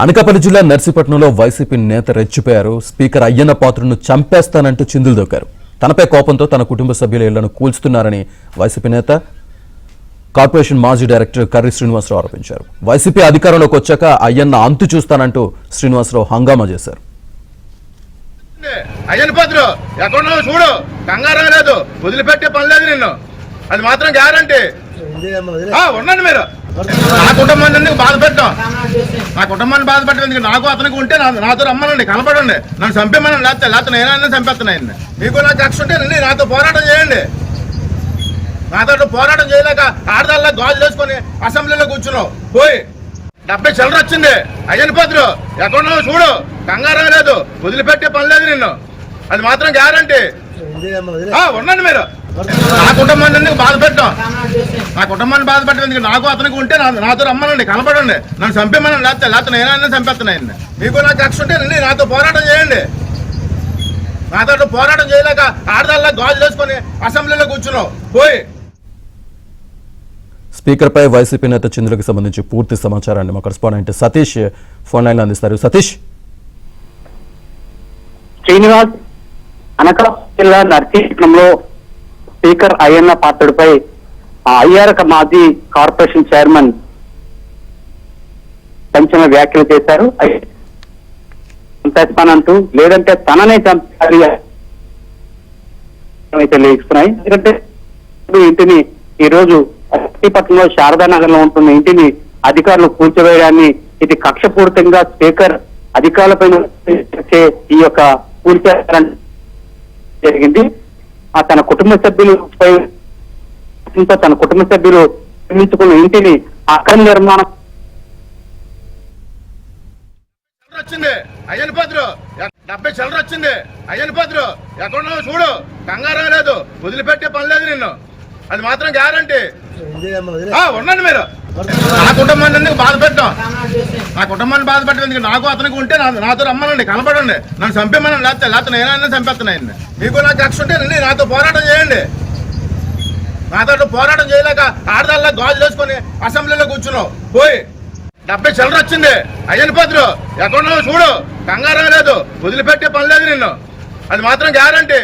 అనకాపల్లి జిల్లా నర్సీపట్నంలో వైసీపీ నేత రెచ్చిపోయారు. స్పీకర్ అయ్యన్న పాత్రను చంపేస్తానంటూ చిందులు దొక్కారు. తనపై కోపంతో తన కుటుంబ సభ్యుల ఇళ్లను కూల్చుతున్నారని వైసీపీ నేత కార్పొరేషన్ మాజీ డైరెక్టర్ కర్రి శ్రీనివాసరావు ఆరోపించారు. వైసీపీ అధికారంలోకి వచ్చాక అయ్యన్న అంతు చూస్తానంటూ శ్రీనివాసరావు హంగామా చేశారు. అయ్యన్న పాత్ర ఎక్కడున్నావు చూడు, కంగారం లేదు, వదిలిపెట్టే పని లేదు నిన్ను, అది మాత్రం గ్యారంటీ. ఉండండి మీరు, నా కుటుంబాన్ని బాధ పెట్టాం, నా కుటుంబాన్ని బాధ పెట్టేందుకు నాకు అతనికి ఉంటే నాతో రమ్మనండి, కనపడండి, నన్ను చంపేమనండి, లేకపోతే నేనైనా చంపేస్తున్నాయండి. మీకు నాకు కక్ష ఉంటే రండి, నాతో పోరాటం చేయండి. నాతో పోరాటం చేయలేక ఆడదాల్లా గాజు చేసుకొని అసెంబ్లీలో కూర్చున్నావు పోయి 70 చిల్లర వచ్చింది. అయ్యన్న పాత్ర ఎక్కడున్నావు చూడు, కంగారం లేదు, వదిలిపెట్టే పని లేదు నిన్ను, అది మాత్రం గ్యారంటీ. ఉండండి మీరు, నా కుటుంబాన్ని బాధ పెట్టాం, నా కుటుంబాన్ని బాధ పెట్టేందుకు నాకు అతనికి ఉంటే నాతో రమ్మనండి, కనపడండి, నన్ను చంపేమనండి, లేకపోతే నేనైనా చంపేస్తున్నాయండి. మీకు నాకు కక్ష ఉంటే రండి, నాతో పోరాటం చేయండి. నాతో పోరాటం చేయలేక ఆడదాల్లా గాజు చేసుకొని అసెంబ్లీలో కూర్చున్నావు పోయి. స్పీకర్పై వైసీపీ నేత చిందులకు సంబంధించి పూర్తి సమాచారాన్ని మా కరెస్పాండెంట్ సతీష్ ఫోన్ లైన్ అందిస్తారు. సతీష్. శ్రీనివాస్, అనకాపల్లి జిల్లా నర్సీపట్నంలో స్పీకర్ అయ్యన్న పాత్రుడిపై ఐఆర్క మాజీ కార్పొరేషన్ చైర్మన్ సంచలన వ్యాఖ్యలు చేశారు. చంపేస్తానంటూ, లేదంటే తననే చంపాలి అయితే లేస్తున్నాయి. ఎందుకంటే ఇంటిని ఈ రోజు నర్సీపట్నంలో శారదానగర్ లో ఉంటున్న ఇంటిని అధికారులు కూల్చివేయడాన్ని ఇది కక్షపూరితంగా స్పీకర్ అధికారులపైన ఈ యొక్క కూల్చేయాలని జరిగింది. తన కుటుంబ సభ్యులు నిర్మించుకున్న ఇంటిని అక్రమ నిర్మాణం వచ్చింది. అయ్యన్న పాత్ర 70 చిల్లర వచ్చింది. అయ్యన్న పాత్ర ఎక్కడున్నావు చూడు, కంగారం లేదు, వదిలిపెట్టే పని లేదు నిన్ను, అది మాత్రం గ్యారంటీ. ఉండండి మీరు, నా కుటుంబాన్ని బాధ పెట్టాం, నా కుటుంబాన్ని బాధ పెట్టేందుకు నాకు అతనికి ఉంటే నాతో రమ్మనండి, కనపడండి, నన్ను చంపేమనండి, లేకపోతే నేనైనా చంపేస్తున్నాయండి. మీకు నాకు కక్ష ఉంటే రండి, నాతో పోరాటం చేయండి. నాతో పోరాటం చేయలేక ఆడదాల్లా గాజు చేసుకొని అసెంబ్లీలో కూర్చున్నావు పోయి. 70 చిల్లర వచ్చింది. అయ్యన్న పాత్ర ఎక్కడున్నావు చూడు, కంగారం లేదు, వదిలిపెట్టే పని లేదు నిన్ను, అది మాత్రం గ్యారంటీ.